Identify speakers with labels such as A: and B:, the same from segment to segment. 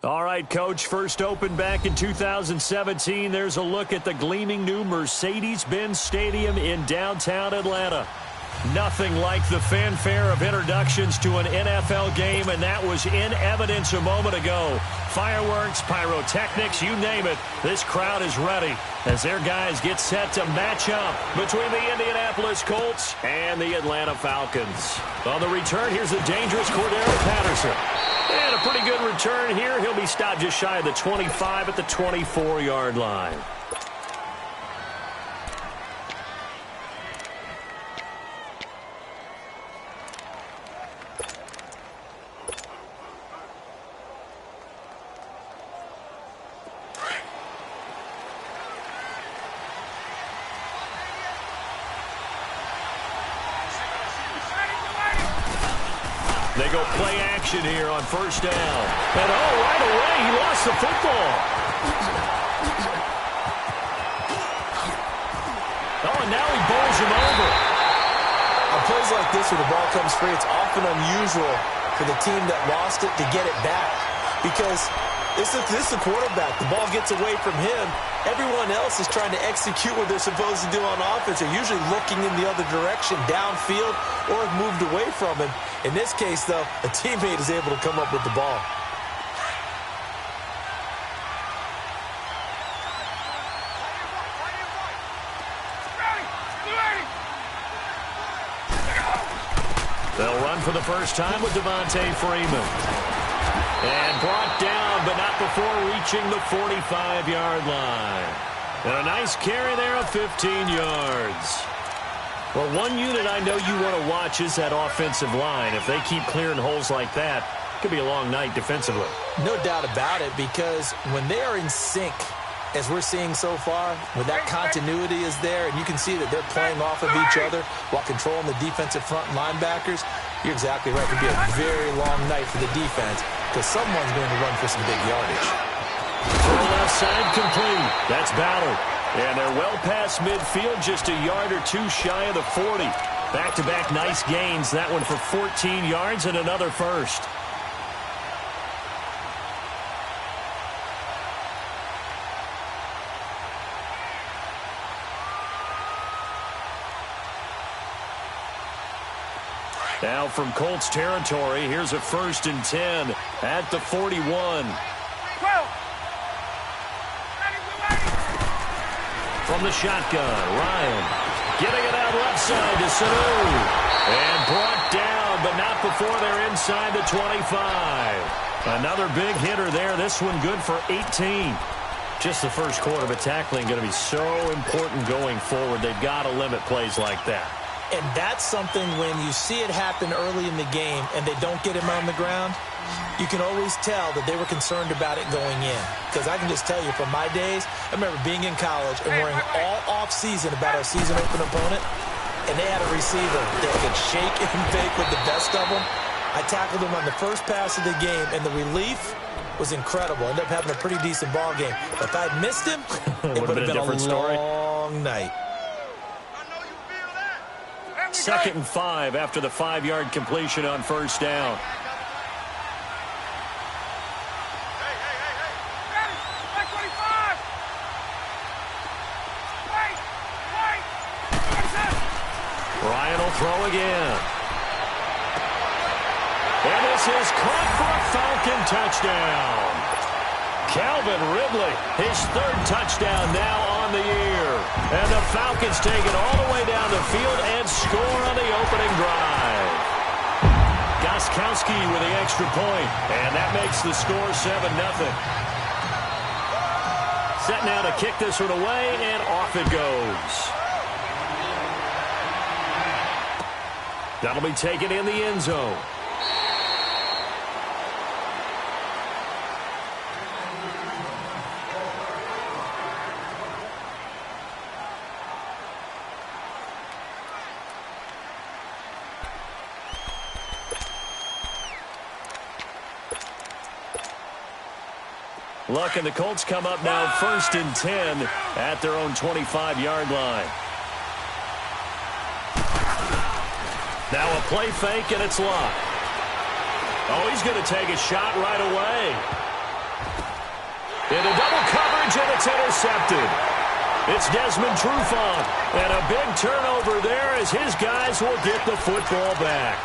A: All right, Coach, first opened back in 2017. There's a look at the gleaming new Mercedes-Benz Stadium in downtown Atlanta. Nothing like the fanfare of introductions to an NFL game, and that was in evidence a moment ago. Fireworks, pyrotechnics, you name it. This crowd is ready as their guys get set to match up between the Indianapolis Colts and the Atlanta Falcons. On the return, here's the dangerous Cordero Patterson. And a pretty good return here. He'll be stopped just shy of the 25 at the 24-yard line. They go play action here on first down. And right away, he lost the football. And now he bowls him over.
B: On plays like this where the ball comes free, it's often unusual for the team that lost it to get it back. Because this is the quarterback. The ball gets away from him. Everyone else is trying to execute what they're supposed to do on offense. They're usually looking in the other direction, downfield, or have moved away from him. In this case, though, a teammate is able to come up with the ball.
A: They'll run for the first time with Devontae Freeman. And brought down, but not before reaching the 45-yard line. And a nice carry there of 15 yards. Well, one unit I know you want to watch is that offensive line. If they keep clearing holes like that, it could be a long night defensively.
B: No doubt about it, because when they are in sync, as we're seeing so far, when that continuity is there, and you can see that they're playing off of each other while controlling the defensive front linebackers, you're exactly right. It could be a very long night for the defense because someone's going to run for some big yardage.
A: Throw left side complete. That's Ballard. And they're well past midfield, just a yard or two shy of the 40. Back-to-back nice gains. That one for 14 yards and another first. Now from Colts territory, here's a 1st and 10 at the 41. From the shotgun, Ryan getting it out left side to Sanu. And brought down, but not before they're inside the 25. Another big hitter there. This one good for 18. Just the first quarter, but tackling going to be so important going forward. They've got to limit plays like that.
B: And that's something when you see it happen early in the game and they don't get him on the ground, you can always tell that they were concerned about it going in. Because I can just tell you from my days, I remember being in college and worrying all off-season about our season-open opponent, and they had a receiver that could shake and bake with the best of them. I tackled him on the first pass of the game, and the relief was incredible. Ended up having a pretty decent ball game. But if I'd missed him, it would have been a different story. Long night.
A: 2nd and 5 after the 5-yard completion on first down. Ryan will throw again. And this is caught for a Falcon touchdown. Calvin Ridley, his 3rd touchdown now on the year. And the Falcons take it all the way down the field and score on the opening drive. Gostkowski with the extra point, and that makes the score 7-0. Set now to kick this one away, and off it goes. That'll be taken in the end zone. Luck and the Colts come up now 1st and 10 at their own 25-yard line. Now a play fake, and it's Luck. Oh, he's going to take a shot right away. Into double coverage, and it's intercepted. It's Desmond Trufant. And a big turnover there as his guys will get the football back.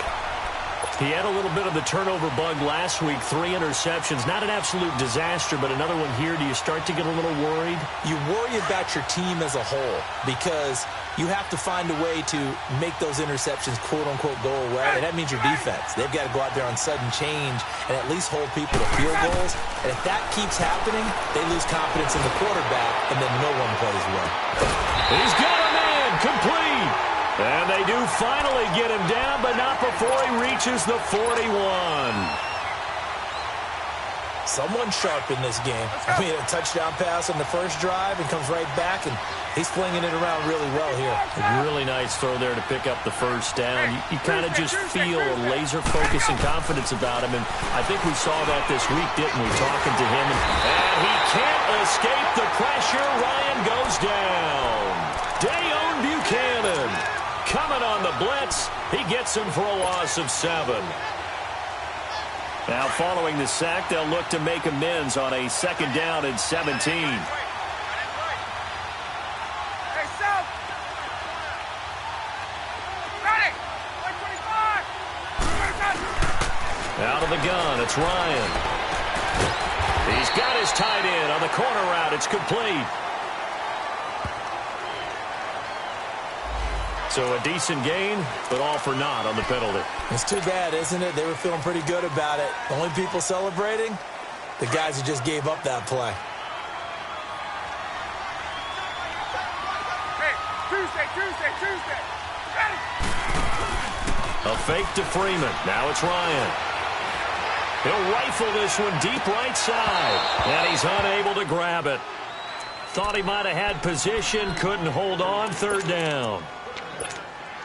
A: He had a little bit of the turnover bug last week, 3 interceptions. Not an absolute disaster, but another one here. Do you start to get a little worried?
B: You worry about your team as a whole because you have to find a way to make those interceptions, quote-unquote, go away, and that means your defense. They've got to go out there on sudden change and at least hold people to field goals. And if that keeps happening, they lose confidence in the quarterback, and then no one plays well.
A: He's got a man complete. And they do finally get him down, but not before he reaches the 41.
B: Someone sharp in this game. I mean, a touchdown pass on the first drive and comes right back, and he's flinging it around really well here.
A: A really nice throw there to pick up the first down. You kind of just feel a laser focus and confidence about him, and I think we saw that this week, didn't we, talking to him. And he can't escape the pressure. Ryan goes down. Dayon Buchanan coming on the blitz. He gets him for a loss of 7. Now, following the sack, they'll look to make amends on a 2nd down and 17. Out of the gun, it's Ryan. He's got his tight end on the corner route. It's complete. So a decent gain, but all for naught on the penalty.
B: It's too bad, isn't it? They were feeling pretty good about it. The only people celebrating, the guys who just gave up that play.
C: Hey, Tuesday. Ready?
A: A fake to Freeman. Now it's Ryan. He'll rifle this one deep right side. And he's unable to grab it. Thought he might have had position. Couldn't hold on. 3rd down.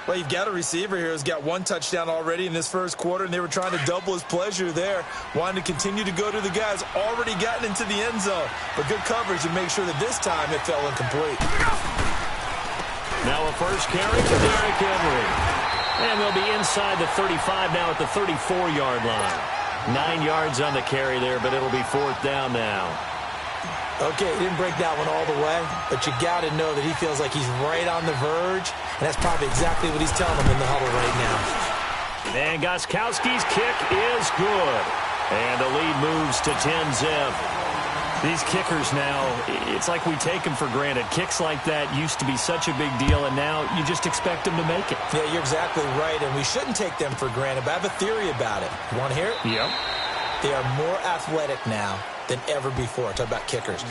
B: Well, you've got a receiver here who's got 1 touchdown already in this first quarter, and they were trying to double his pleasure there, wanting to continue to go to the guys already gotten into the end zone. But good coverage to make sure that this time it fell incomplete.
A: Now a first carry for Derrick Henry. And they'll be inside the 35 now at the 34-yard line. 9 yards on the carry there, but it'll be 4th down now.
B: Okay, he didn't break that one all the way, but you got to know that he feels like he's right on the verge, and that's probably exactly what he's telling them in the huddle right now.
A: And Gostkowski's kick is good. And the lead moves to 10-zip. These kickers now, it's like we take them for granted. Kicks like that used to be such a big deal, and now you just expect them to make it.
B: Yeah, you're exactly right, and we shouldn't take them for granted, but I have a theory about it. You want to hear it?
A: Yep.
B: They are more athletic now than ever before. Talk about kickers.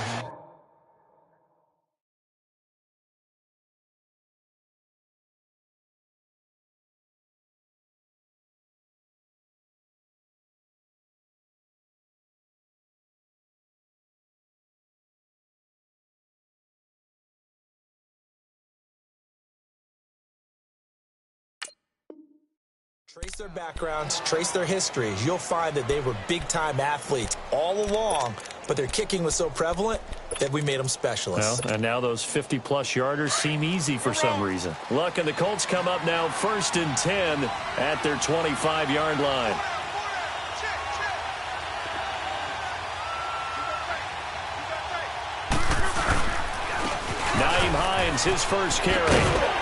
B: Trace their backgrounds, trace their histories. You'll find that they were big-time athletes all along, but their kicking was so prevalent that we made them specialists.
A: Well, and now those 50-plus yarders seem easy for some reason. Luck and the Colts come up now 1st and 10 at their 25-yard line. Nyheim Hines, his first carry.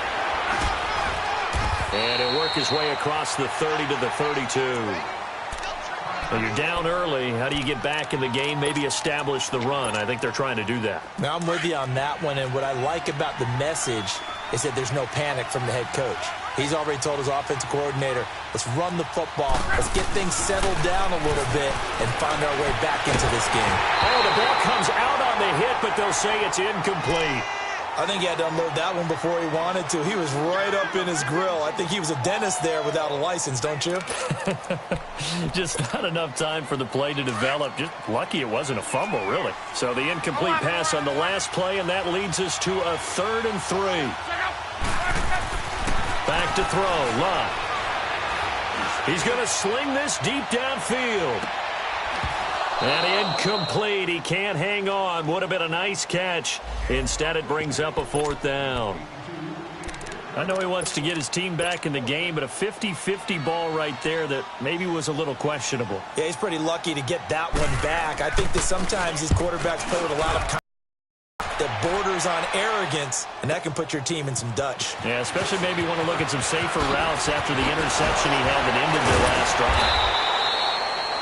A: And he'll work his way across the 30 to the 32. Well, you're down early. How do you get back in the game, maybe establish the run? I think they're trying to do that.
B: Now, I'm with you on that one, and what I like about the message is that there's no panic from the head coach. He's already told his offensive coordinator, let's run the football, let's get things settled down a little bit and find our way back into this game.
A: Oh, the ball comes out on the hit, but they'll say it's incomplete.
B: I think he had to unload that one before he wanted to. He was right up in his grill. I think he was a dentist there without a license, don't you?
A: Just not enough time for the play to develop. Just lucky it wasn't a fumble, really. So the incomplete pass on the last play, and that leads us to a 3rd and 3. Back to throw, Lott. He's going to sling this deep downfield. And incomplete. He can't hang on. Would have been a nice catch. Instead, it brings up a 4th down. I know he wants to get his team back in the game, but a 50-50 ball right there that maybe was a little questionable.
B: Yeah, he's pretty lucky to get that one back. I think that sometimes these quarterbacks play with a lot of that borders on arrogance, and that can put your team in some Dutch.
A: Yeah, especially maybe want to look at some safer routes after the interception he had that ended their last drive.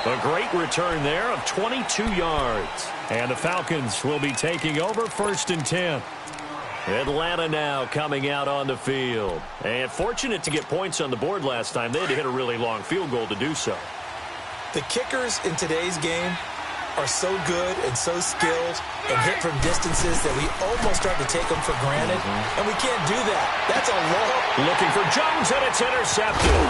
A: A great return there of 22 yards. And the Falcons will be taking over 1st and 10. Atlanta now coming out on the field. And fortunate to get points on the board last time. They had to hit a really long field goal to do so.
B: The kickers in today's game are so good and so skilled and hit from distances that we almost start to take them for granted. And we can't do that. That's a long.
A: Looking for Jones, and it's intercepted.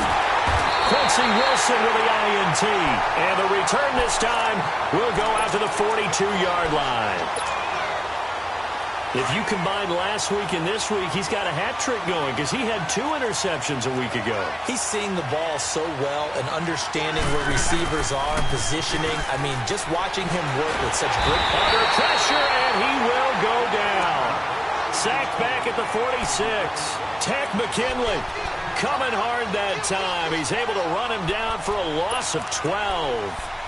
A: Quincy Wilson with the INT. And the return this time will go out to the 42-yard line. If you combine last week and this week, he's got a hat trick going because he had 2 interceptions a week ago.
B: He's seeing the ball so well and understanding where receivers are and positioning. I mean, just watching him work with such good
A: under pressure, and he will go down. Sacked back at the 46. Takk McKinley coming hard that time. He's able to run him down for a loss of 12.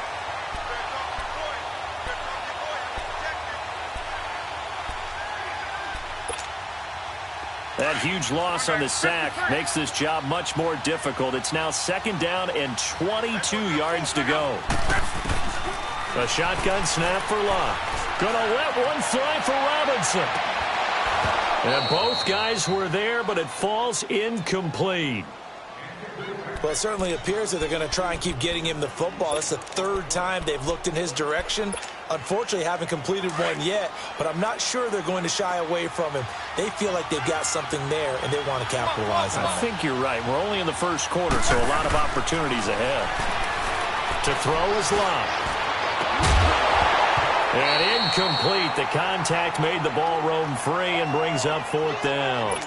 A: That huge loss on the sack makes this job much more difficult. It's now 2nd down and 22 yards to go. A shotgun snap for Locke. Gonna let one fly for Robinson. And both guys were there, but it falls incomplete.
B: Well, it certainly appears that they're going to try and keep getting him the football. That's the 3rd time they've looked in his direction. Unfortunately, haven't completed one yet, but I'm not sure they're going to shy away from him. They feel like they've got something there, and they want to capitalize on it.
A: I think you're right. We're only in the 1st quarter, so a lot of opportunities ahead. To throw is Locke. And incomplete. The contact made the ball roam free and brings up 4th down.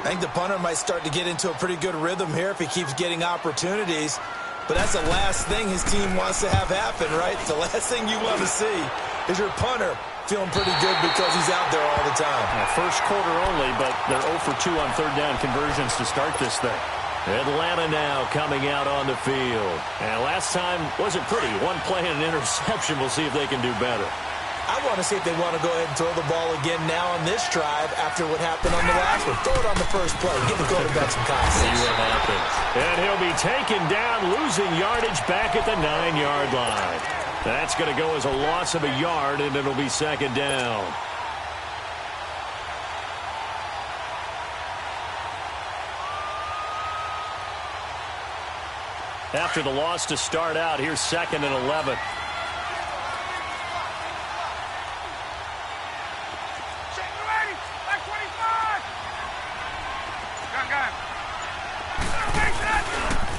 B: I think the punter might start to get into a pretty good rhythm here if he keeps getting opportunities. But that's the last thing his team wants to have happen, right? The last thing you want to see is your punter feeling pretty good because he's out there all the time.
A: First quarter only, but they're 0 for 2 on 3rd down conversions to start this thing. Atlanta now coming out on the field. And last time wasn't pretty. One play and an interception. We'll see if they can do better.
B: I want to see if they want to go ahead and throw the ball again now on this drive after what happened on the last one. Throw it on the first play. Give the quarterback some confidence.
A: See what happens. And he'll be taken down, losing yardage back at the 9-yard line. That's going to go as a loss of a yard, and it'll be 2nd down. After the loss to start out, here's 2nd and 11.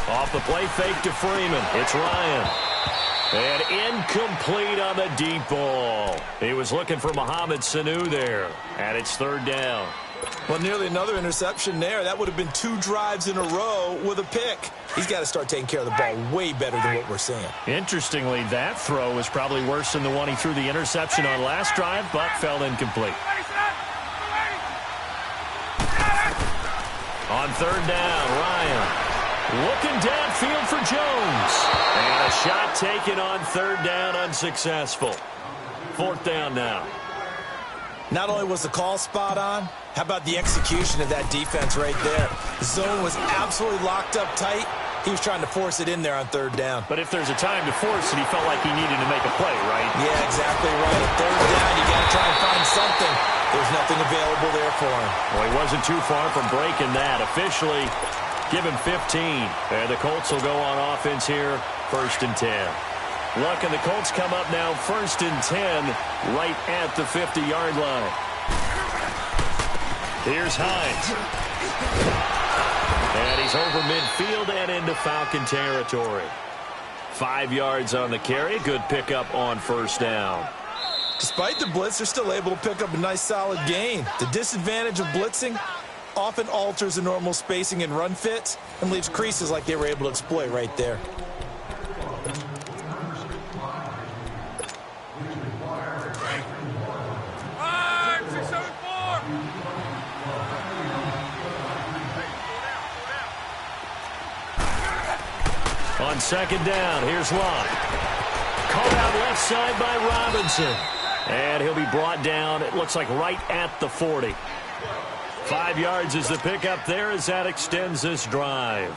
A: Off the play fake to Freeman. It's Ryan. And incomplete on the deep ball. He was looking for Mohamed Sanu there. And it's 3rd down.
B: Well, nearly another interception there. That would have been 2 drives in a row with a pick. He's got to start taking care of the ball way better than what we're seeing. Interestingly, that throw was probably worse than the one he threw the interception on last drive, but fell incomplete. On 3rd down, Ryan. Looking downfield for Jones. And a shot taken on 3rd down, unsuccessful. 4th down now. Not only was the call spot on, how about the execution of that defense right there? The zone was absolutely locked up tight. He was trying to force it in there on 3rd down. But if there's a time to force it, he felt like he needed to make a play, right? Yeah, exactly right. At 3rd down, you got to try and find something. There's nothing available there for him. Well, he wasn't too far from breaking that. Officially, give him 15. And the Colts will go on offense here, 1st and 10. Luck and the Colts come up now 1st and 10 right at the 50-yard line. Here's Hines. And he's over midfield and into Falcon territory. 5 yards on the carry. Good pickup on 1st down. Despite the blitz, they're still able to pick up a nice solid gain. The disadvantage of blitzing often alters the normal spacing and run fits and leaves creases like they were able to exploit right there.
A: On second down, here's Locke. Caught out left side by Robinson. And he'll be brought down, it looks like right at the 40. 5 yards is the pickup there as that extends this drive.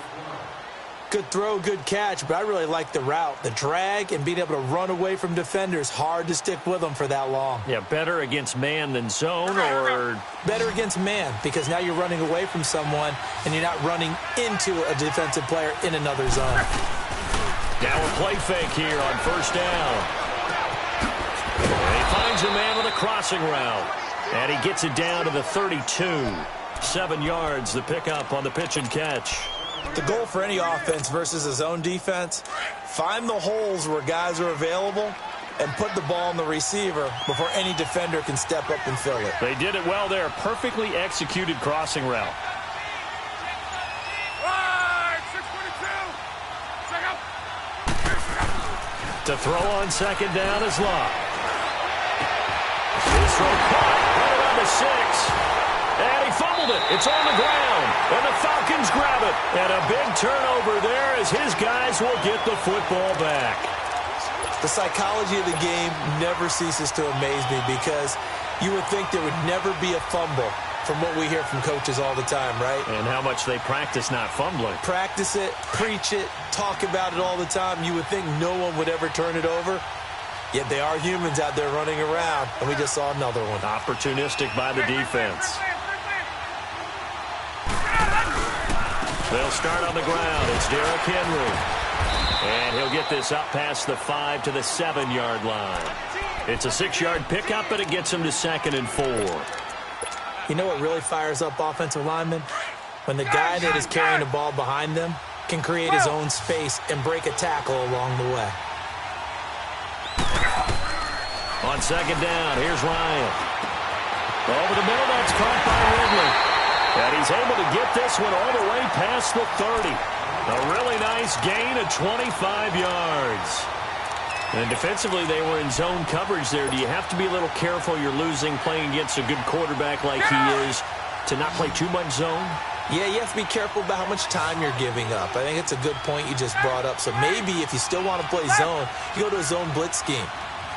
B: Good throw, good catch, but I really like the route. The drag and being able to run away from defenders, hard to stick with them for that long.
A: Yeah, better against man than zone, or?
B: Better against man, because now you're running away from someone and you're not running into a defensive player in another zone.
A: Now a play fake here on first down. And he finds a man with a crossing route. And he gets it down to the 32. 7 yards, the pickup on the pitch and catch.
B: The goal for any offense versus a zone defense, find the holes where guys are available and put the ball on the receiver before any defender can step up and fill it.
A: They did it well there. Perfectly executed crossing route.
C: Right, 622. Check up.
A: To throw on second down is Locke. His throw caught. Right around the 6. And he fumbled it. It's on the ground. And the Falcons grab it. And a big turnover there as his guys will get the football back.
B: The psychology of the game never ceases to amaze me because you would think there would never be a fumble from what we hear from coaches all the time, right?
A: And how much they practice not fumbling.
B: Practice it, preach it, talk about it all the time. You would think no one would ever turn it over. Yet they are humans out there running around, and we just saw another one.
A: Opportunistic by the defense. They'll start on the ground. It's Derrick Henry. And he'll get this up past the 5 to the 7-yard line. It's a 6-yard pickup, and it gets him to 2nd and 4.
B: You know what really fires up offensive linemen? When the guy that is carrying the ball behind them can create his own space and break a tackle along the way.
A: On second down, here's Ryan. Over the middle, that's caught by Ridley. And he's able to get this one all the way past the 30. A really nice gain of 25 yards. And defensively, they were in zone coverage there. Do you have to be a little careful? You're losing playing against a good quarterback like he is to not play too much zone?
B: Yeah, you have to be careful about how much time you're giving up. I think it's a good point you just brought up. So maybe if you still want to play zone, you go to a zone blitz scheme.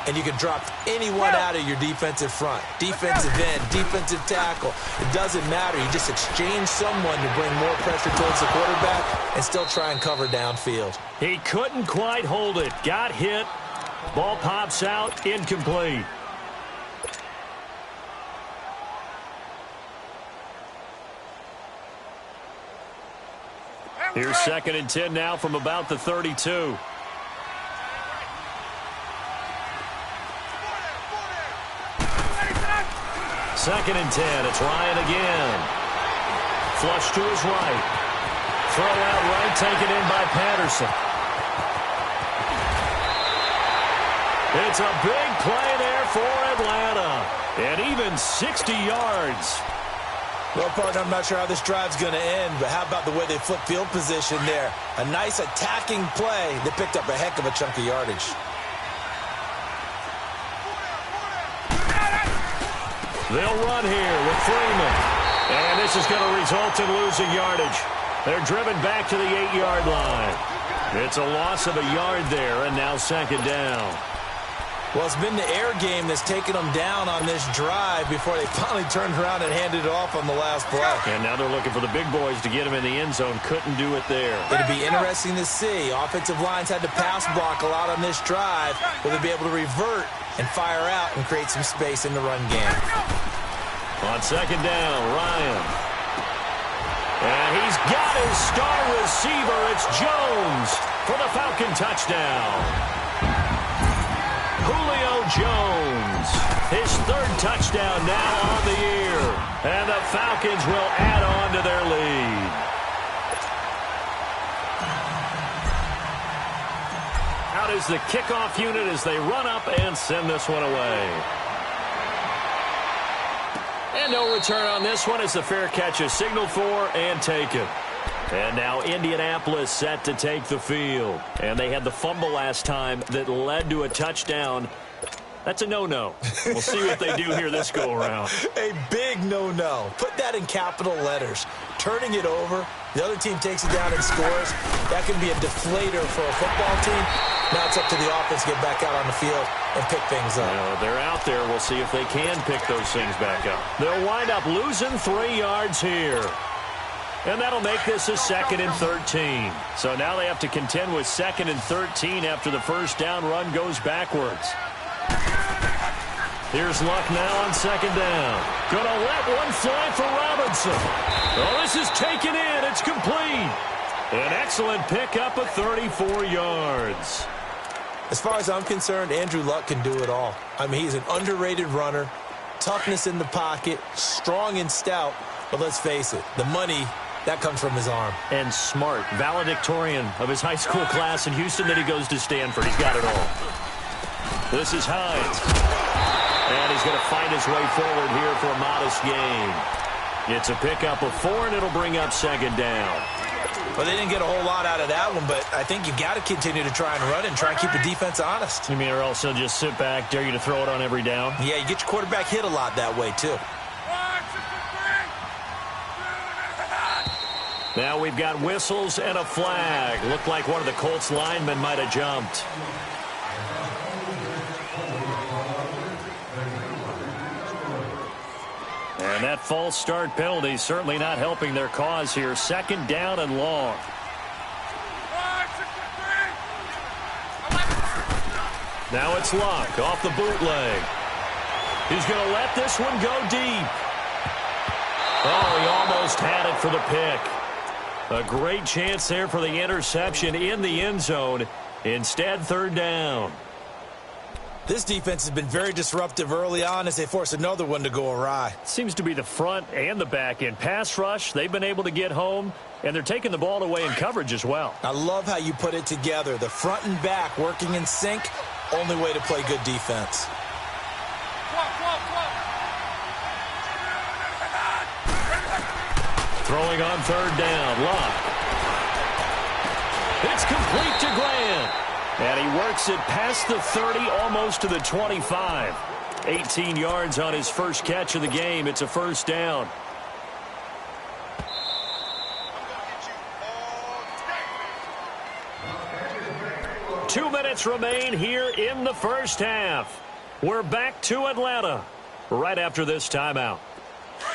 B: And you can drop anyone out of your defensive front. Defensive end, defensive tackle. It doesn't matter. You just exchange someone to bring more pressure towards the quarterback and still try and cover downfield.
A: He couldn't quite hold it. Got hit. Ball pops out. Incomplete. Here's 2nd and 10 now from about the 32. Second and 10. It's Ryan again. Flush to his right. Throw out right, taken in by Patterson. It's a big play there for Atlanta. And even 60 yards.
B: Well, partner, I'm not sure how this drive's going to end, but how about the way they flip field position there? A nice attacking play that picked up a heck of a chunk of yardage.
A: They'll run here with Freeman. And this is going to result in losing yardage. They're driven back to the 8-yard line. It's a loss of a yard there, and now 2nd down.
B: Well, it's been the air game that's taken them down on this drive before they finally turned around and handed it off on the last play.
A: And now they're looking for the big boys to get them in the end zone. Couldn't do it there.
B: It'll be interesting to see. Offensive lines had to pass block a lot on this drive. Will they be able to revert and fire out and create some space in the run game?
A: On second down, Ryan. And he's got his star receiver. It's Jones for the Falcon touchdown. Julio Jones, his 3rd touchdown now on the year. And the Falcons will add on to their lead. Out is the kickoff unit as they run up and send this one away. And no return on this one as the fair catch is signaled for and taken. And now Indianapolis set to take the field. And they had the fumble last time that led to a touchdown. That's a no-no. We'll see what they do here this go-around.
B: A big no-no. Put that in capital letters. Turning it over, the other team takes it down and scores. That can be a deflator for a football team. Now it's up to the offense to get back out on the field and pick things up.
A: They're out there. We'll see if they can pick those things back up. They'll wind up losing 3 yards here. And that'll make this a 2nd and 13. So now they have to contend with 2nd and 13 after the first down run goes backwards. Here's Luck now on 2nd down. Gonna let one fly for Robinson. Oh, this is taken in. It's complete. An excellent pickup of 34 yards.
B: As far as I'm concerned, Andrew Luck can do it all. I mean, he's an underrated runner, toughness in the pocket, strong and stout. But let's face it, the money, that comes from his arm.
A: And smart, valedictorian of his high school class in Houston. Then he goes to Stanford. He's got it all. This is Hines. And he's going to find his way forward here for a modest gain. It's a pickup of 4, and it'll bring up 2nd down.
B: Well, they didn't get a whole lot out of that one, but I think you've got to continue to try and run and try and keep the defense honest.
A: You mean, or else they'll just sit back, dare you to throw it on every down?
B: Yeah, you get your quarterback hit a lot that way, too.
A: Now we've got whistles and a flag. Looked like one of the Colts linemen might have jumped. And that false start penalty certainly not helping their cause here. 2nd down and long. Now it's Luck off the bootleg. He's going to let this one go deep. Oh, he almost had it for the pick. A great chance there for the interception in the end zone. Instead, 3rd down.
B: This defense has been very disruptive early on as they force another one to go awry.
A: Seems to be the front and the back end. Pass rush, they've been able to get home, and they're taking the ball away in coverage as well.
B: I love how you put it together. The front and back working in sync, only way to play good defense.
A: Throwing on 3rd down, Luck. It's complete to Grant. And he works it past the 30, almost to the 25. 18 yards on his first catch of the game. It's a 1st down. Two minutes remain here in the first half. We're back to Atlanta right after this timeout.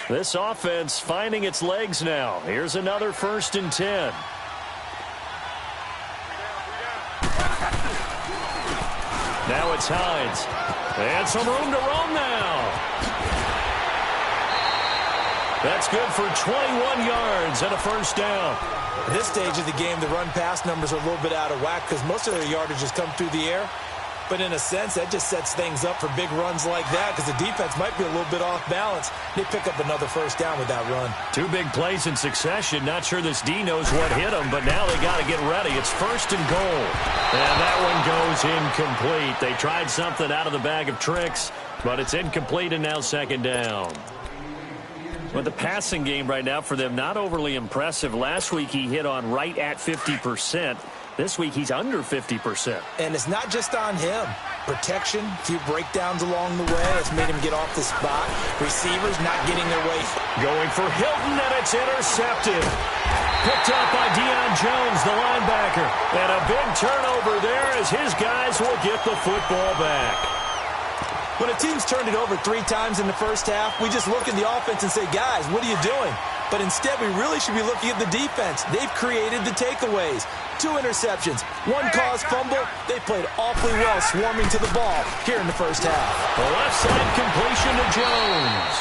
A: This offense finding its legs now. Here's another 1st and 10. Now it's Hines. And some room to roam now. That's good for 21 yards and a 1st down.
B: At this stage of the game, the run-pass numbers are a little bit out of whack because most of their yardage has come through the air. But in a sense, that just sets things up for big runs like that because the defense might be a little bit off balance. They pick up another 1st down with that run.
A: 2 big plays in succession. Not sure this D knows what hit him, but now they got to get ready. It's 1st and goal. And that one goes incomplete. They tried something out of the bag of tricks, but it's incomplete and now 2nd down. But the passing game right now for them, not overly impressive. Last week he hit on right at 50%. This week he's under 50%.
B: And it's not just on him. Protection, a few breakdowns along the way has made him get off the spot. Receivers not getting their way.
A: Going for Hilton, and it's intercepted. Picked up by Deion Jones, the linebacker. And a big turnover there as his guys will get the football back.
B: When a team's turned it over 3 times in the first half, we just look at the offense and say, guys, what are you doing? But instead, we really should be looking at the defense. They've created the takeaways. 2 interceptions, 1 caused fumble. They played awfully well swarming to the ball here in the first half.
A: The left side completion to Jones.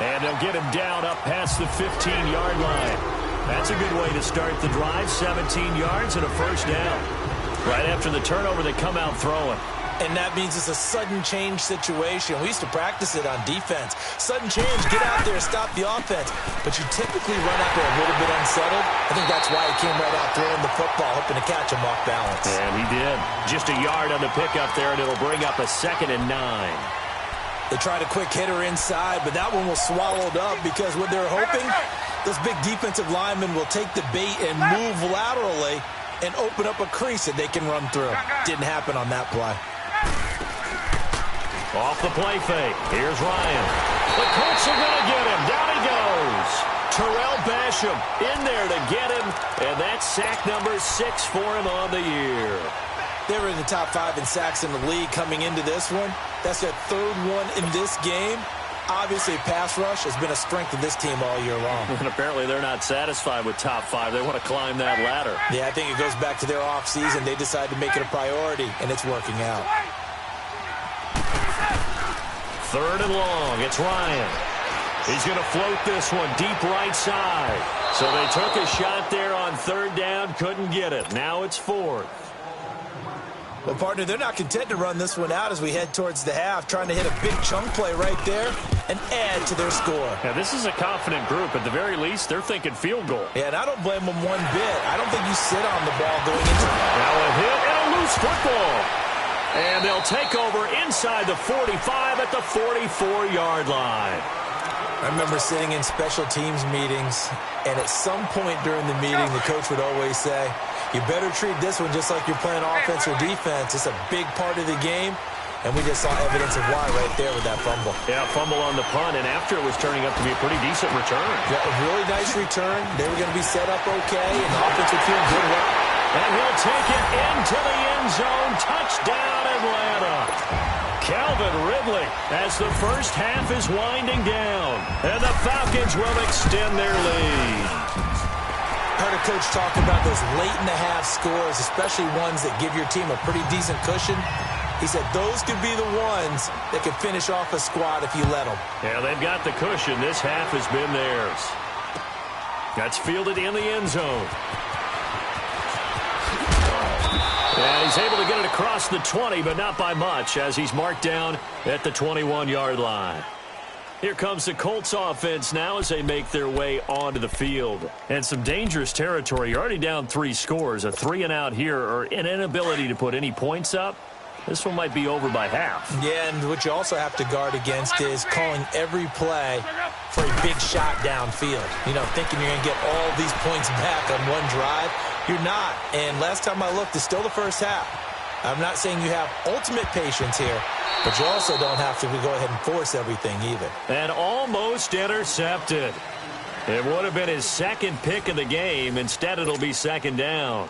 A: And they'll get him down up past the 15-yard line. That's a good way to start the drive. 17 yards and a 1st down. Right after the turnover, they come out throwing.
B: And that means it's a sudden change situation. We used to practice it on defense. Sudden change, get out there, stop the offense. But you typically run out there a little bit unsettled. I think that's why he came right out throwing the football, hoping to catch him off balance.
A: And he did. Just a yard on the pickup there, and it'll bring up a 2nd and 9.
B: They tried a quick hitter inside, but that one was swallowed up because what they're hoping, those big defensive linemen will take the bait and move laterally and open up a crease that they can run through. Didn't happen on that play.
A: Off the play fake. Here's Ryan. The Colts are going to get him. Down he goes. Terrell Basham in there to get him, and that's sack number 6 for him on the year.
B: They were in the top 5 in sacks in the league coming into this one. That's their 3rd one in this game. Obviously, pass rush has been a strength of this team all year long.
A: And apparently they're not satisfied with top 5. They want to climb that ladder.
B: Yeah, I think it goes back to their offseason. They decided to make it a priority, and it's working out.
A: 3rd and long. It's Ryan. He's going to float this one deep right side. So they took a shot there on 3rd down, couldn't get it. Now it's 4th.
B: Well, partner, they're not content to run this one out as we head towards the half, trying to hit a big chunk play right there and add to their score.
A: Yeah, this is a confident group. At the very least, they're thinking field goal.
B: Yeah, and I don't blame them one bit. I don't think you sit on the ball going into it.
A: Now a hit and a loose football. And they'll take over inside the 45 at the 44-yard line.
B: I remember sitting in special teams meetings, and at some point during the meeting, the coach would always say, you better treat this one just like you're playing offense or defense. It's a big part of the game, and we just saw evidence of why right there with that fumble.
A: Yeah, fumble on the punt, and after it was turning up to be a pretty decent return.
B: Yeah, a really nice return. They were going to be set up okay, and the offense would feel good.
A: And he'll take it into the end zone. Touchdown, Atlanta. Calvin Ridley as the first half is winding down. And the Falcons will extend their lead.
B: Heard a coach talk about those late-in-the-half scores, especially ones that give your team a pretty decent cushion. He said those could be the ones that could finish off a squad if you let them.
A: Yeah, they've got the cushion. This half has been theirs. That's fielded in the end zone. And he's able to get it across the 20, but not by much, as he's marked down at the 21-yard line. Here comes the Colts offense now as they make their way onto the field. And some dangerous territory. You're already down 3 scores. A 3-and-out here, or an inability to put any points up. This one might be over by half.
B: Yeah, and what you also have to guard against is calling every play for a big shot downfield. You know, thinking you're going to get all these points back on one drive. You're not. And last time I looked, it's still the first half. I'm not saying you have ultimate patience here, but you also don't have to go ahead and force everything either.
A: And almost intercepted. It would have been his 2nd pick of the game. Instead, it'll be 2nd down.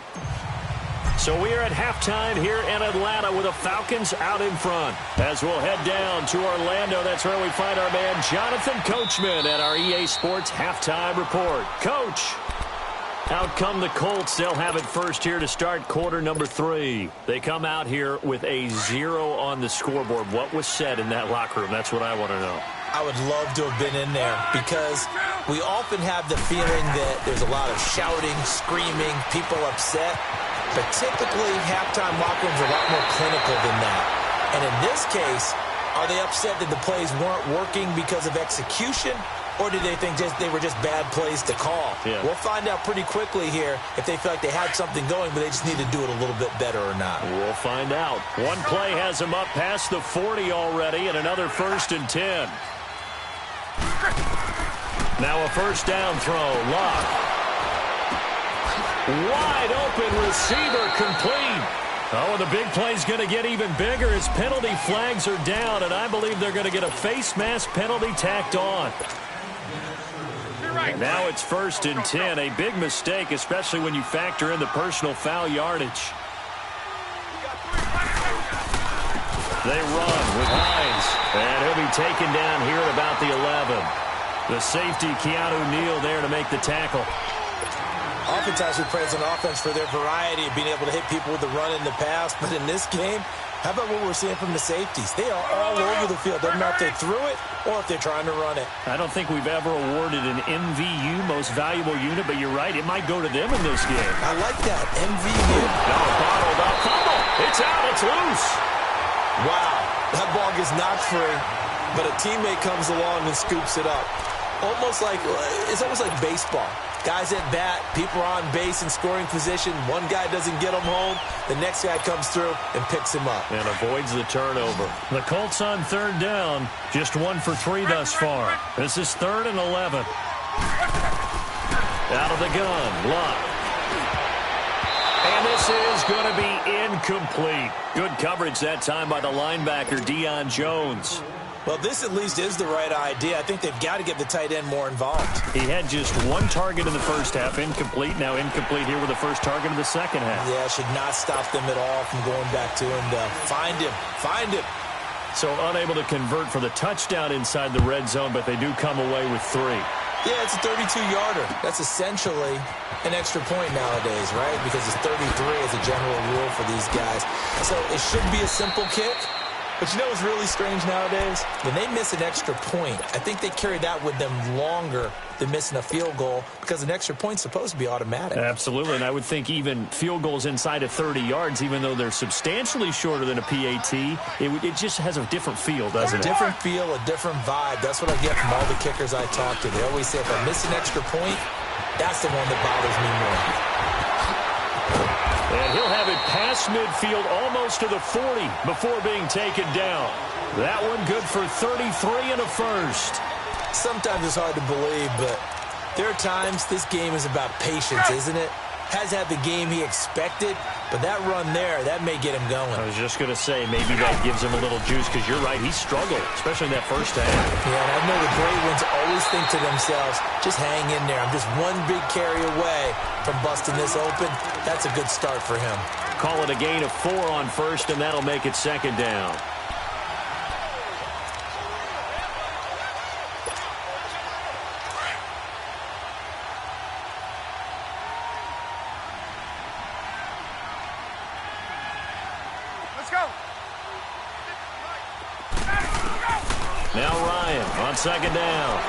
A: So we are at halftime here in Atlanta with the Falcons out in front. As we'll head down to Orlando, that's where we find our man Jonathan Coachman at our EA Sports Halftime Report. Coach, out come the Colts. They'll have it first here to start quarter number 3. They come out here with a 0 on the scoreboard. What was said in that locker room? That's what I want to know.
B: I would love to have been in there because we often have the feeling that there's a lot of shouting, screaming, people upset. But typically, halftime locker rooms are a lot more clinical than that. And in this case, are they upset that the plays weren't working because of execution? Or do they think they were just bad plays to call?
A: Yeah.
B: We'll find out pretty quickly here if they feel like they had something going, but they just need to do it a little bit better or not.
A: We'll find out. One play has them up past the 40 already, and another 1st and 10. Now a first down throw. Luck. Wide open receiver complete. Oh, and the big play's going to get even bigger as penalty flags are down, and I believe they're going to get a face mask penalty tacked on. Now it's 1st and 10. A big mistake, especially when you factor in the personal foul yardage. They run with Hines, and he'll be taken down here at about the 11. The safety, Keanu Neal, there to make the tackle.
B: Oftentimes we praise an offense for their variety of being able to hit people with the run in the pass, but in this game, how about what we're seeing from the safeties? They are all over the field. Doesn't matter if they threw it or if they're trying to run it.
A: I don't think we've ever awarded an MVU, most valuable unit, but you're right, it might go to them in this game.
B: I like that, MVU.
A: Now bottled up fumble. It's out, it's loose.
B: Wow, that ball gets knocked free, but a teammate comes along and scoops it up. It's almost like baseball. Guys at bat, people are on base in scoring position. One guy doesn't get him home. The next guy comes through and picks him up.
A: And avoids the turnover. The Colts on 3rd down. Just 1 for 3 thus far. This is 3rd and 11. Out of the gun, Luck. And this This is going to be incomplete. Good coverage that time by the linebacker, Deion Jones.
B: Well, this at least is the right idea. I think they've got to get the tight end more involved.
A: He had just one target in the first half, incomplete. Now incomplete here with the first target of the second half.
B: Yeah, should not stop them at all from going back to him to find him. Find him.
A: So unable to convert for the touchdown inside the red zone, but they do come away with 3.
B: Yeah, it's a 32-yarder. That's essentially an extra point nowadays, right? Because it's 33 as a general rule for these guys. So it should be a simple kick. But you know what's really strange nowadays? When they miss an extra point, I think they carry that with them longer than missing a field goal because an extra point's supposed to be automatic.
A: Absolutely, and I would think even field goals inside of 30 yards, even though they're substantially shorter than a PAT, it just has a different feel, doesn't it?
B: Different feel, a different vibe. That's what I get from all the kickers I talk to. They always say if I miss an extra point, that's the one that bothers me more.
A: And he'll have it past midfield almost to the 40 before being taken down. That one good for 33 and a first.
B: Sometimes it's hard to believe, but there are times this game is about patience, isn't it? Has had the game he expected, but that run there, that may get him going.
A: I was just going to say, maybe that gives him a little juice, because you're right, he struggled, especially in that first half.
B: Yeah, and I know the great ones always think to themselves, just hang in there. I'm just one big carry away from busting this open. That's a good start for him.
A: Call it a gain of 4 on first, and that'll make it second down. Now Ryan on second down.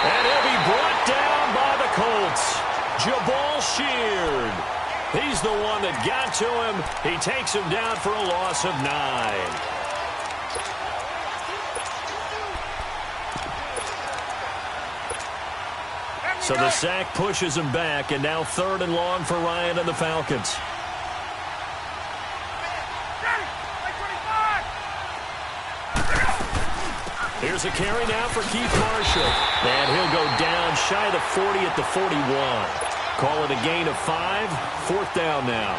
A: And he'll be brought down by the Colts. Jabal Sheard. He's the one that got to him. He takes him down for a loss of 9. So the sack pushes him back, and now 3rd and long for Ryan and the Falcons. Here's a carry now for Keith Marshall. And he'll go down shy of the 40 at the 41. Call it a gain of 5. 4th down now.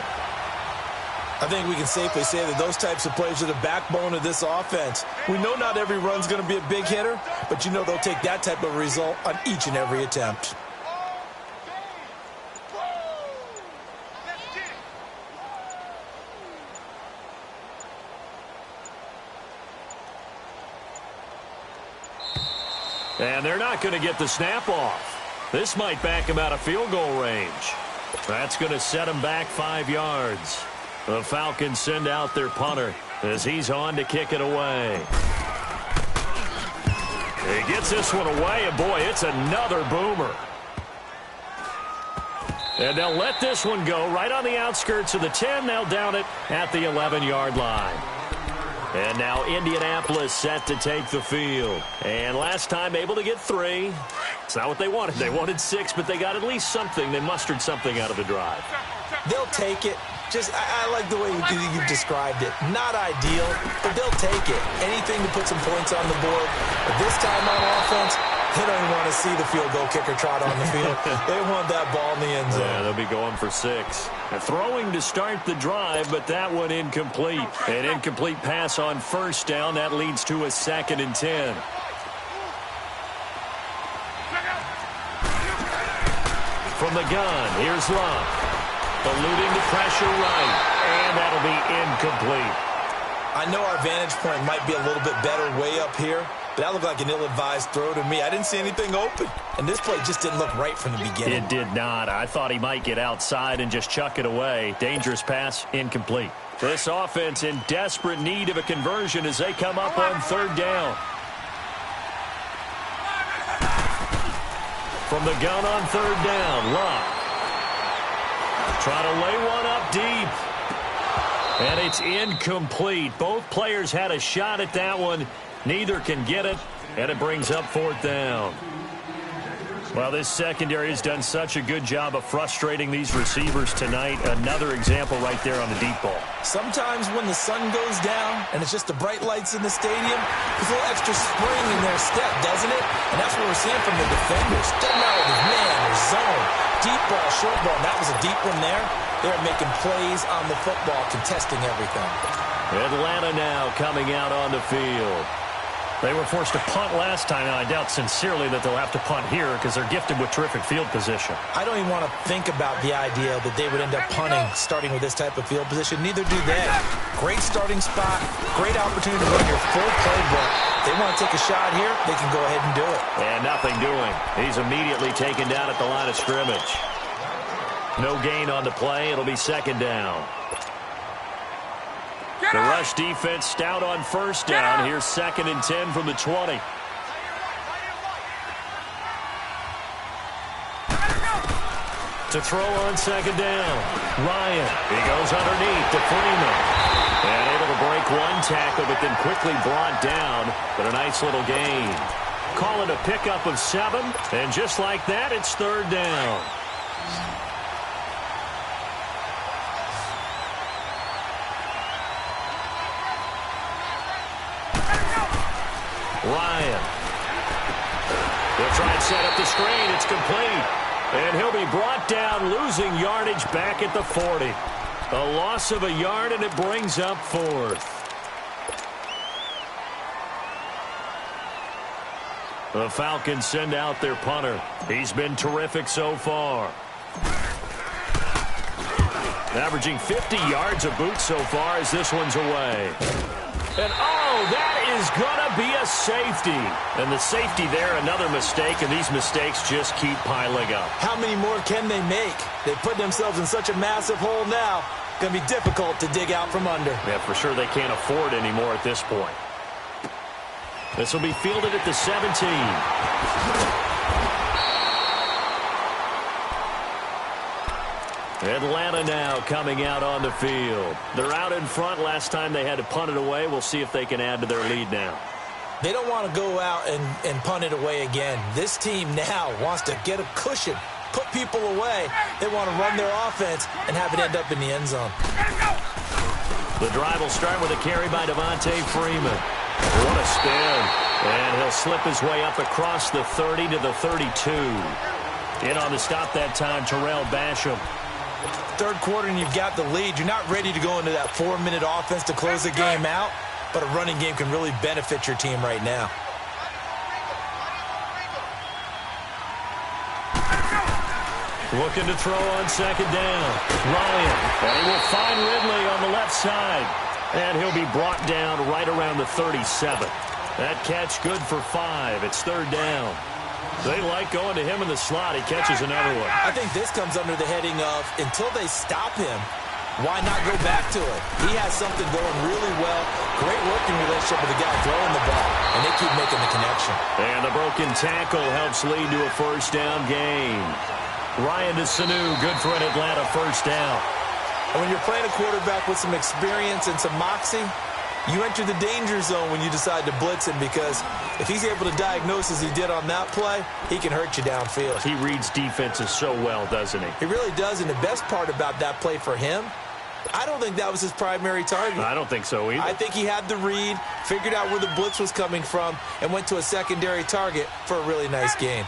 B: I think we can safely say that those types of plays are the backbone of this offense. We know not every run's going to be a big hitter, but you know they'll take that type of result on each and every attempt.
A: And they're not going to get the snap off. This might back him out of field goal range. That's going to set him back 5 yards. The Falcons send out their punter as he's on to kick it away. He gets this one away, and boy, it's another boomer. And they'll let this one go right on the outskirts of the 10. They'll down it at the 11-yard line. And now Indianapolis set to take the field. And last time able to get 3. It's not what they wanted. They wanted 6, but they got at least something. They mustered something out of the drive.
B: They'll take it. I like the way you've described it. Not ideal, but they'll take it. Anything to put some points on the board. But this time on offense, they don't even want to see the field goal kicker trot on the field. They want that ball in the end zone.
A: Yeah, they'll be going for 6. Throwing to start the drive, but that one incomplete. An incomplete pass on 1st down. That leads to a 2nd and 10. From the gun, here's Love. Eluding the pressure right, and that'll be incomplete.
B: I know our vantage point might be a little bit better way up here, but that looked like an ill-advised throw to me. I didn't see anything open, and this play just didn't look right from the beginning.
A: It did not. I thought he might get outside and just chuck it away. Dangerous pass, incomplete. This offense in desperate need of a conversion as they come up on 3rd down. From the gun on 3rd down, Love. Try to lay one up deep. And it's incomplete. Both players had a shot at that one. Neither can get it, and it brings up 4th down. Well, this secondary has done such a good job of frustrating these receivers tonight. Another example right there on the deep ball.
B: Sometimes when the sun goes down and it's just the bright lights in the stadium, there's a little extra spring in their step, doesn't it? And that's what we're seeing from the defenders. Doesn't matter if it's man or zone. Deep ball, short ball, and that was a deep one there. They're making plays on the football, contesting everything.
A: Atlanta now coming out on the field. They were forced to punt last time. Now, I doubt sincerely that they'll have to punt here because they're gifted with terrific field position.
B: I don't even want to think about the idea that they would end up punting starting with this type of field position. Neither do they. Great starting spot, great opportunity to run your full playbook. If they want to take a shot here, they can go ahead and do it.
A: And nothing doing. He's immediately taken down at the line of scrimmage. No gain on the play. It'll be second down. The rush defense stout on first down. Here's 2nd and 10 from the 20. To throw on second down. Ryan. He goes underneath to Freeman. And able to break one tackle, but then quickly brought down. But a nice little gain. Call it a pickup of 7. And just like that, it's 3rd down. Ryan. He'll try and set up the screen. It's complete. And he'll be brought down, losing yardage back at the 40. A loss of a yard, and it brings up 4th. The Falcons send out their punter. He's been terrific so far. Averaging 50 yards a boot so far as this one's away. And, oh, that is going to be a safety. And the safety there, another mistake, and these mistakes just keep piling up.
B: How many more can they make? They put themselves in such a massive hole now. Going to be difficult to dig out from under.
A: Yeah, for sure they can't afford anymore at this point. This will be fielded at the 17. Atlanta now coming out on the field. They're out in front. Last time they had to punt it away. We'll see if they can add to their lead now.
B: They don't want to go out and punt it away again. This team now wants to get a cushion, put people away. They want to run their offense and have it end up in the end zone.
A: The drive will start with a carry by Devontae Freeman. What a spin. And he'll slip his way up across the 30 to the 32. In on the stop that time, Terrell Basham.
B: Third quarter and you've got the lead. You're not ready to go into that 4-minute offense to close the game out, but a running game can really benefit your team right now.
A: Looking to throw on second down. Ryan. And he will find Ridley on the left side. And he'll be brought down right around the 37. That catch good for 5. It's 3rd down. They like going to him in the slot. He catches another one.
B: I think this comes under the heading of, until they stop him, why not go back to it? He has something going really well. Great working relationship with the guy throwing the ball, and they keep making the connection.
A: And the broken tackle helps lead to a first down gain. Ryan to Sanu, good for an Atlanta first down.
B: And when you're playing a quarterback with some experience and some moxie, you enter the danger zone when you decide to blitz him, because if he's able to diagnose as he did on that play, he can hurt you downfield.
A: He reads defenses so well, doesn't he?
B: He really does, and the best part about that play for him, I don't think that was his primary target.
A: I don't think so either.
B: I think he had the read, figured out where the blitz was coming from, and went to a secondary target for a really nice gain.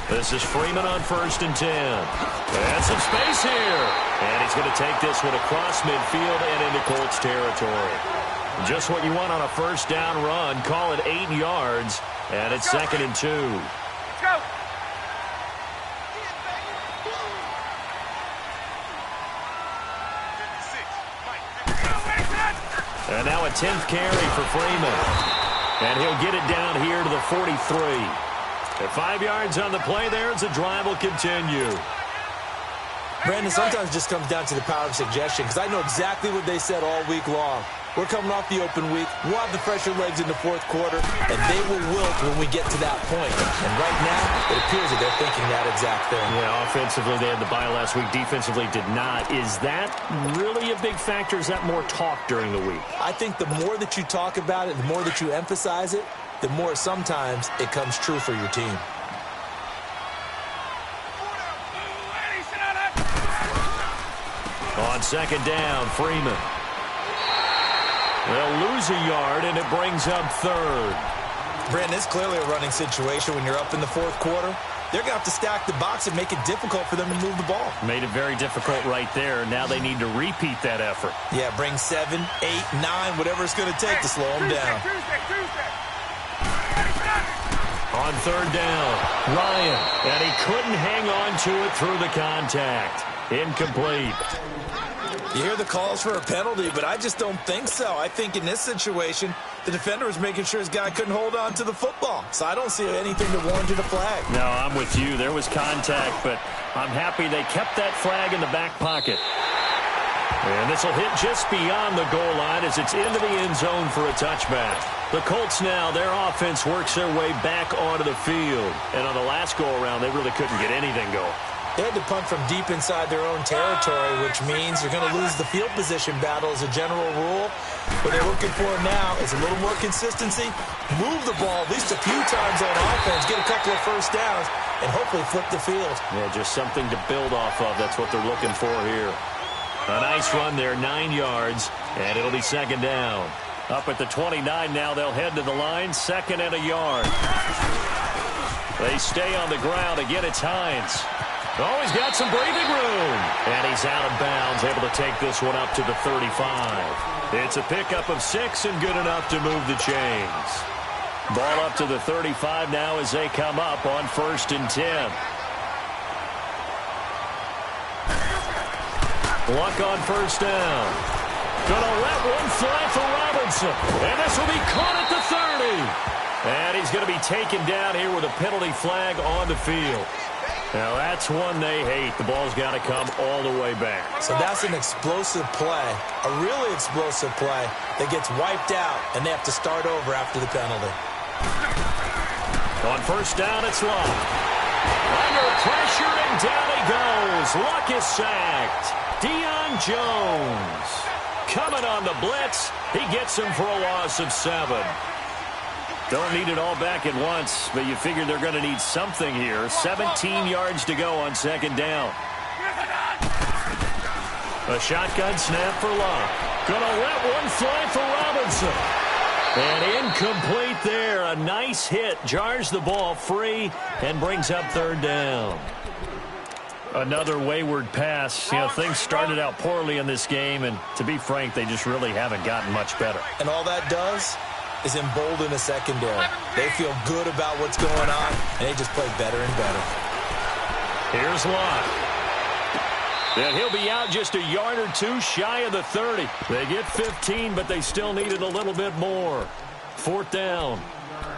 A: This is Freeman on 1st and 10. And some space here. And he's going to take this one across midfield and into Colts territory. Just what you want on a first down run. Call it 8 yards. And it's 2nd and 2.
C: Go.
A: And now a 10th carry for Freeman. And he'll get it down here to the 43. At 5 yards on the play there as the drive will continue.
B: Brandon, sometimes it just comes down to the power of suggestion, because I know exactly what they said all week long. We're coming off the open week. We'll have the fresher legs in the 4th quarter, and they will wilt when we get to that point. And right now, it appears that they're thinking that exact thing.
A: Yeah, offensively, they had the bye last week. Defensively, did not. Is that really a big factor? Is that more talk during the week?
B: I think the more that you talk about it, the more that you emphasize it, the more sometimes it comes true for your team.
A: On second down, Freeman. They'll lose a yard, and it brings up 3rd.
B: Brandon, it's clearly a running situation when you're up in the 4th quarter. they're going to have to stack the box and make it difficult for them to move the ball.
A: Made it very difficult right there. Now they need to repeat that effort.
B: Yeah, bring 7, 8, 9, whatever it's going to take to slow them down.
A: On third down, Ryan, and he couldn't hang on to it through the contact. Incomplete.
B: You hear the calls for a penalty, but I just don't think so. I think in this situation, the defender was making sure his guy couldn't hold on to the football. So I don't see anything that warranted a flag.
A: No, I'm with you. There was contact, but I'm happy they kept that flag in the back pocket. And this will hit just beyond the goal line as it's into the end zone for a touchback. The Colts now, their offense works their way back onto the field. And on the last go-around, they really couldn't get anything going.
B: They had to punt from deep inside their own territory, which means you're going to lose the field position battle as a general rule. What they're looking for now is a little more consistency, move the ball at least a few times on offense, get a couple of first downs, and hopefully flip the field.
A: Yeah, just something to build off of. That's what they're looking for here. A nice run there, 9 yards, and it'll be second down. Up at the 29 now, they'll head to the line, 2nd and a yard. They stay on the ground. Again, it's Hines. Oh, he's got some breathing room. And he's out of bounds, able to take this one up to the 35. It's a pickup of 6 and good enough to move the chains. Ball up to the 35 now as they come up on 1st and 10. Luck on 1st down. Gonna let one fly for Robinson. And this will be caught at the 30. And he's going to be taken down here with a penalty flag on the field. Now, that's one they hate. The ball's got to come all the way back.
B: So that's an explosive play, a really explosive play that gets wiped out, and they have to start over after the penalty.
A: On 1st down, it's Luck. Under pressure, and down he goes. Luck is sacked. Deion Jones coming on the blitz. He gets him for a loss of 7. Don't need it all back at once, but you figure they're going to need something here. 17 yards to go on 2nd down. A shotgun snap for Luck. Gonna let one fly for Robinson. And incomplete there. A nice hit. Jars the ball free and brings up 3rd down. Another wayward pass. You know, things started out poorly in this game, and to be frank, they just really haven't gotten much better.
B: And all that does is embolden the secondary. They feel good about what's going on, and they just play better and better.
A: Here's Luck. And he'll be out just a yard or 2 shy of the 30. They get 15, but they still needed a little bit more. 4th down.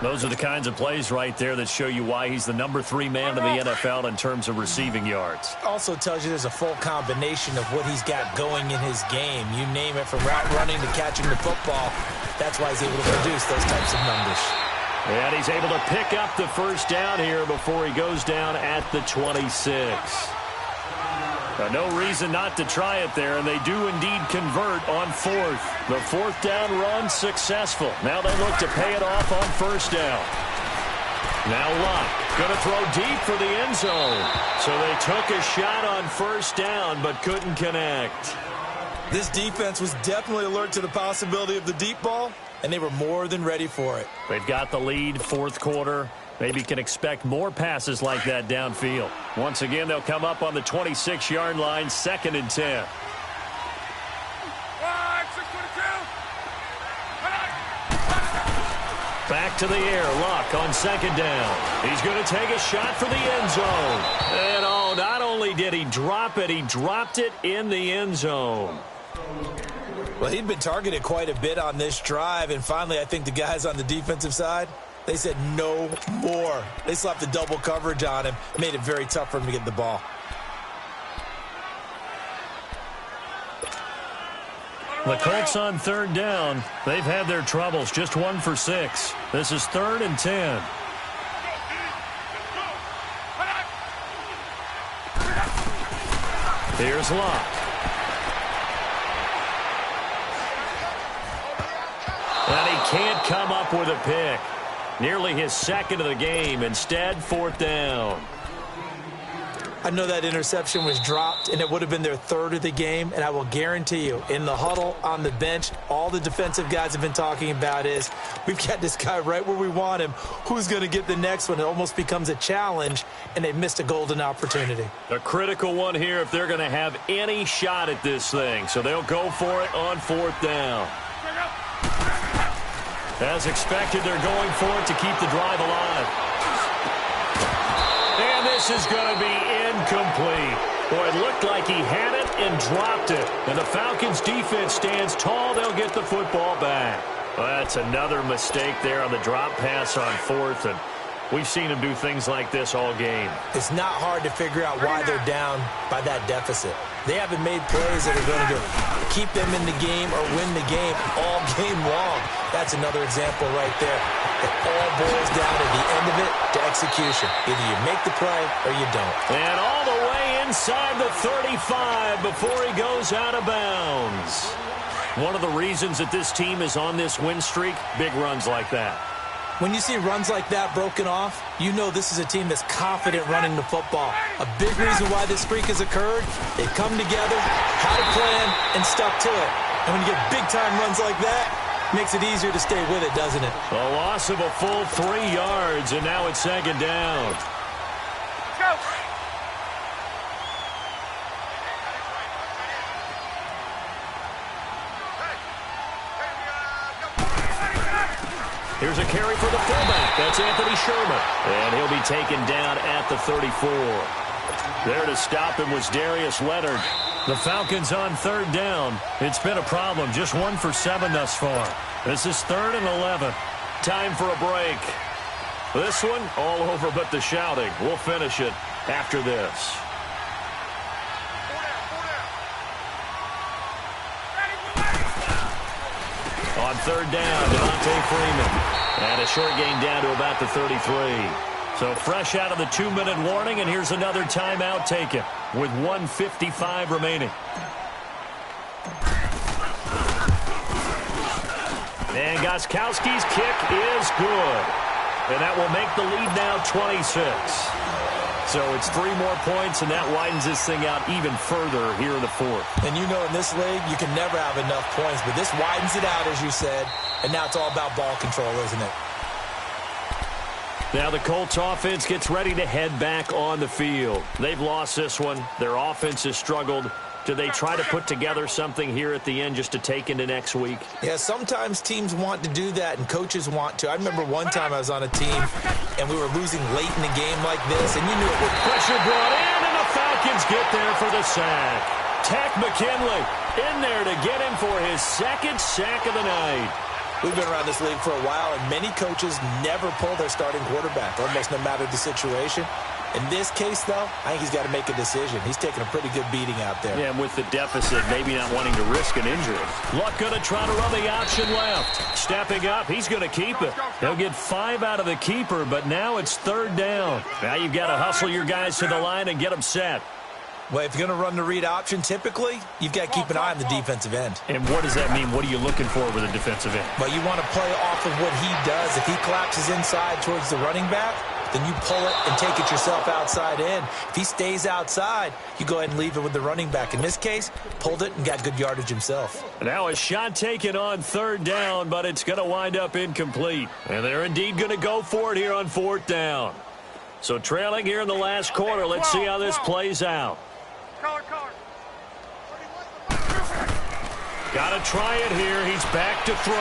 A: Those are the kinds of plays right there that show you why he's the number 3 man in the NFL in terms of receiving yards.
B: Also tells you there's a full combination of what he's got going in his game. You name it, from route running to catching the football. That's why he's able to produce those types of numbers.
A: And he's able to pick up the 1st down here before he goes down at the 26. No reason not to try it there, and they do indeed convert on 4th. The 4th down run successful. Now they look to pay it off on 1st down. Now Luck going to throw deep for the end zone. So they took a shot on 1st down but couldn't connect.
B: This defense was definitely alert to the possibility of the deep ball, and they were more than ready for it.
A: They've got the lead, 4th quarter. Maybe can expect more passes like that downfield. Once again, they'll come up on the 26-yard line, 2nd and 10. Back to the air, Luck on 2nd down. He's going to take a shot for the end zone. And oh, not only did he drop it, he dropped it in the end zone.
B: Well, he'd been targeted quite a bit on this drive, and finally I think the guys on the defensive side, they said no more. They slapped the double coverage on him, made it very tough for him to get the ball.
A: The Colts on 3rd down. They've had their troubles, just 1 for 6. This is 3rd and 10. Here's Luck. And he can't come up with a pick. Nearly his 2nd of the game. Instead, 4th down.
B: I know that interception was dropped, and it would have been their third of the game, and I will guarantee you, in the huddle, on the bench, all the defensive guys have been talking about is, we've got this guy right where we want him. Who's going to get the next one? It almost becomes a challenge, and they missed a golden opportunity.
A: A critical one here if they're going to have any shot at this thing, so they'll go for it on 4th down. As expected, they're going for it to keep the drive alive. And this is going to be incomplete. Boy, it looked like he had it and dropped it. And the Falcons' defense stands tall. They'll get the football back. Well, that's another mistake there on the drop pass on 4th. And we've seen him do things like this all game.
B: It's not hard to figure out why they're down by that deficit. They haven't made plays that are going to keep them in the game or win the game all game long. That's another example right there. It all boils down at the end of it to execution. Either you make the play or you don't.
A: And all the way inside the 35 before he goes out of bounds. One of the reasons that this team is on this win streak, big runs like that.
B: When you see runs like that broken off, you know this is a team that's confident running the football. A big reason why this streak has occurred, they come together, had a plan, and stuck to it. And when you get big-time runs like that, it makes it easier to stay with it, doesn't it?
A: A loss of a full 3 yards, and now it's 2nd down.
C: Go!
A: Here's a carry for the fullback. That's Anthony Sherman. And he'll be taken down at the 34. There to stop him was Darius Leonard. The Falcons on 3rd down. It's been a problem. Just 1 for 7 thus far. This is 3rd and 11. Time for a break. This one, all over but the shouting. We'll finish it after this. On 3rd down, Devontae Freeman. And a short gain down to about the 33. So fresh out of the 2-minute warning, and here's another timeout taken with 1:55 remaining. And Gostkowski's kick is good. And that will make the lead now 26. So it's 3 more points, and that widens this thing out even further here in the 4th.
B: And you know in this league, you can never have enough points, but this widens it out, as you said, and now it's all about ball control, isn't it?
A: Now the Colts offense gets ready to head back on the field. They've lost this one. Their offense has struggled. Do they try to put together something here at the end just to take into next week?
B: Yeah, sometimes teams want to do that and coaches want to. I remember one time I was on a team and we were losing late in the game like this, and you knew it would.
A: Pressure brought in, and the Falcons get there for the sack. Takk McKinley in there to get him for his 2nd sack of the night.
B: We've been around this league for a while, and many coaches never pull their starting quarterback, almost no matter the situation. In this case, though, I think he's got to make a decision. He's taking a pretty good beating out there.
A: Yeah, and with the deficit, maybe not wanting to risk an injury. Luck going to try to run the option left. Stepping up, he's going to keep it. He'll get 5 out of the keeper, but now it's 3rd down. Now you've got to hustle your guys to the line and get them set.
B: Well, if you're going to run the read option, typically, you've got to keep an eye on the defensive end.
A: And what does that mean? What are you looking for with a defensive end?
B: Well, you want to play off of what he does. If he collapses inside towards the running back, then you pull it and take it yourself outside in. If he stays outside, you go ahead and leave it with the running back. In this case, pulled it and got good yardage himself.
A: Now a shot taken on 3rd down, but it's going to wind up incomplete. And they're indeed going to go for it here on 4th down. So trailing here in the last quarter, let's see how this plays out. Got to try it here. He's back to throw.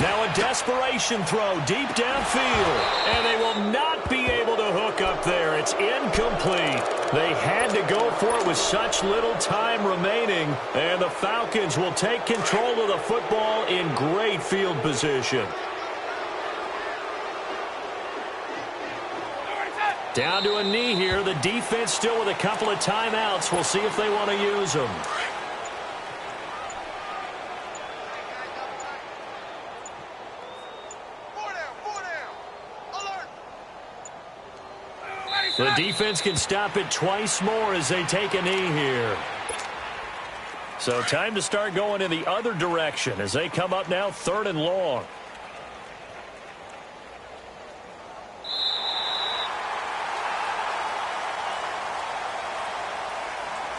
A: Now a desperation throw deep downfield. And they will not be able to hook up there. It's incomplete. They had to go for it with such little time remaining. And the Falcons will take control of the football in great field position. Down to a knee here. The defense still with a couple of timeouts. We'll see if they want to use them. The defense can stop it twice more as they take a knee here. So time to start going in the other direction as they come up now 3rd and long.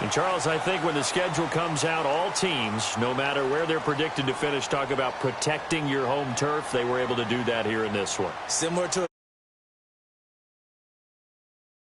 A: And, Charles, I think when the schedule comes out, all teams, no matter where they're predicted to finish, talk about protecting your home turf. They were able to do that here in this one.
B: Similar to